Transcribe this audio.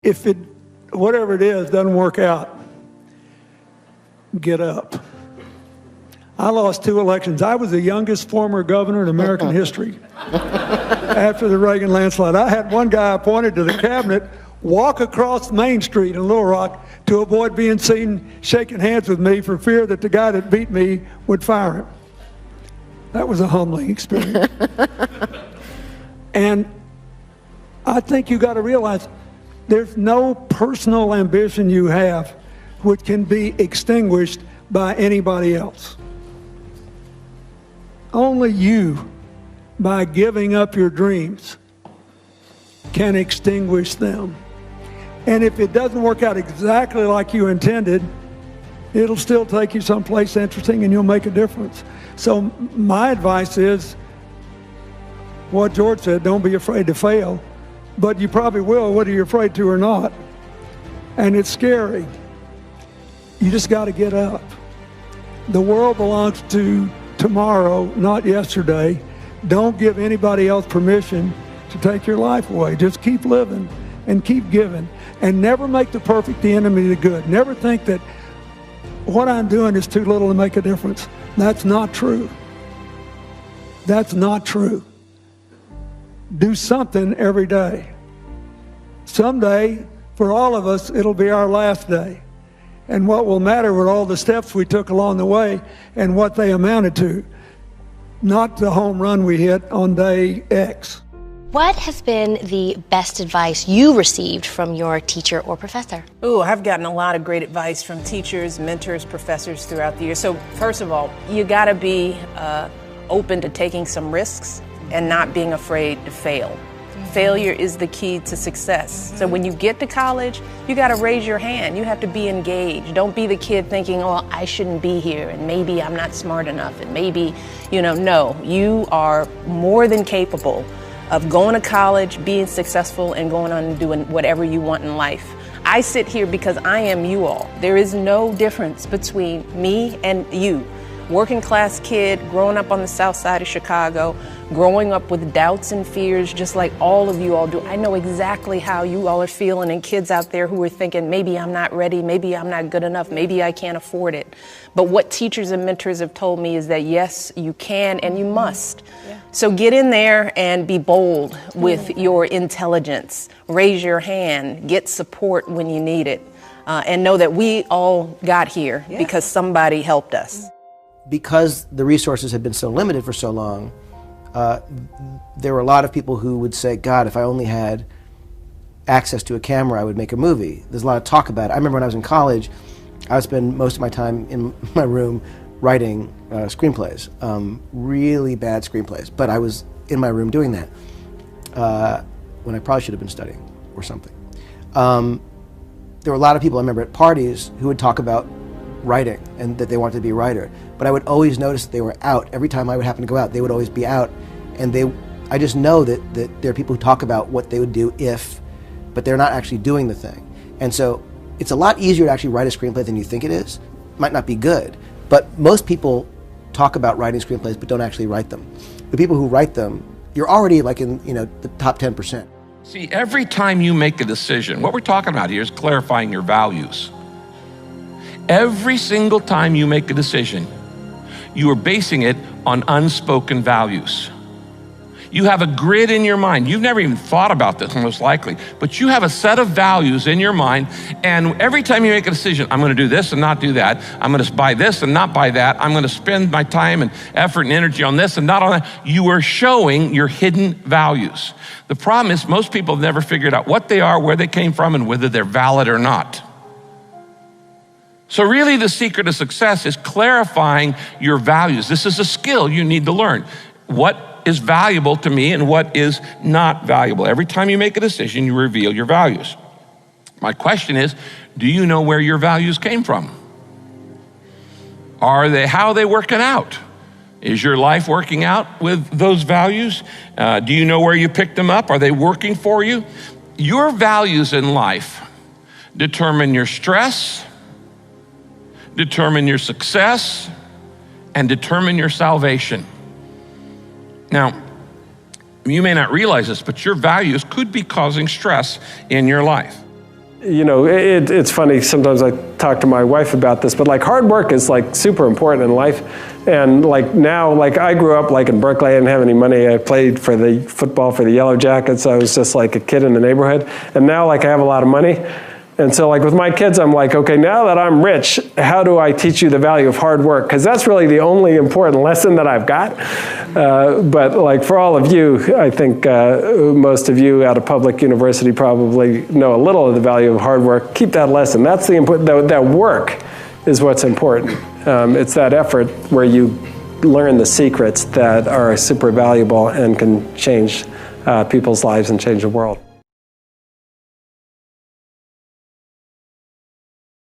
if whatever it is doesn't work out, get up. I lost 2 elections. I was the youngest former governor in American history after the Reagan landslide. I had one guy appointed to the cabinet walk across Main Street in Little Rock to avoid being seen shaking hands with me for fear that the guy that beat me would fire him. That was a humbling experience. And I think you got to realize there's no personal ambition you have which can be extinguished by anybody else. Only you, by giving up your dreams, can extinguish them. And if it doesn't work out exactly like you intended, it'll still take you someplace interesting and you'll make a difference. So my advice is what George said, don't be afraid to fail, but you probably will whether you're afraid to or not. And it's scary. You just got to get up. The world belongs to tomorrow, not yesterday. Don't give anybody else permission to take your life away. Just keep living and keep giving. And never make the perfect the enemy of the good. Never think that what I'm doing is too little to make a difference. That's not true. That's not true. Do something every day. Someday, for all of us, it'll be our last day. And what will matter were all the steps we took along the way and what they amounted to, not the home run we hit on day X. What has been the best advice you received from your teacher or professor? Ooh, I've gotten a lot of great advice from teachers, mentors, professors throughout the year. So first of all, you gotta be open to taking some risks and not being afraid to fail. Failure is the key to success. So when you get to college, you got to raise your hand. You have to be engaged. Don't be the kid thinking, oh, I shouldn't be here, and maybe I'm not smart enough, and maybe, no. You are more than capable of going to college, being successful, and going on and doing whatever you want in life. I sit here because I am you all. There is no difference between me and you. Working class kid, growing up on the south side of Chicago, growing up with doubts and fears just like all of you all do. I know exactly how you all are feeling, and kids out there who are thinking, maybe I'm not ready, maybe I'm not good enough, maybe I can't afford it. But what teachers and mentors have told me is that yes, you can and you must. Yeah. So get in there and be bold with your intelligence. Raise your hand, get support when you need it, and know that we all got here because somebody helped us. Because the resources had been so limited for so long, there were a lot of people who would say, God, if I only had access to a camera, I would make a movie. There's a lot of talk about it. I remember when I was in college, I would spend most of my time in my room writing screenplays, really bad screenplays, but I was in my room doing that when I probably should have been studying or something. There were a lot of people I remember at parties who would talk about writing and that they wanted to be a writer, but I would always notice that they were out. Every time I would happen to go out, they would always be out, and I just know that there are people who talk about what they would do if, but they're not actually doing the thing. And so it's a lot easier to actually write a screenplay than you think it is. It might not be good, but most people talk about writing screenplays but don't actually write them. The people who write them, you're already like in the top 10%. See, every time you make a decision, what we're talking about here is clarifying your values. Every single time you make a decision, you are basing it on unspoken values. You have a grid in your mind. You've never even thought about this, most likely, but you have a set of values in your mind, and every time you make a decision, I'm gonna do this and not do that, I'm gonna buy this and not buy that, I'm gonna spend my time and effort and energy on this and not on that, you are showing your hidden values. The problem is most people have never figured out what they are, where they came from, and whether they're valid or not. So really the secret of success is clarifying your values. This is a skill you need to learn. What is valuable to me and what is not valuable? Every time you make a decision, you reveal your values. My question is, do you know where your values came from? How are they working out? Is your life working out with those values? Do you know where you picked them up? Are they working for you? Your values in life determine your stress, determine your success, and determine your salvation. Now, you may not realize this, but your values could be causing stress in your life. you know, it's funny, sometimes I talk to my wife about this, but like hard work is like super important in life. And like now, like I grew up like in Berkeley, I didn't have any money. I played for the football for the Yellow Jackets. I was just like a kid in the neighborhood. And now like I have a lot of money. And so like with my kids, I'm like, okay, now that I'm rich, how do I teach you the value of hard work? Because that's really the only important lesson that I've got. But like for all of you, I think most of you at a public university probably know a little of the value of hard work. Keep that lesson. That's the important, that work is what's important. It's that effort where you learn the secrets that are super valuable and can change people's lives and change the world.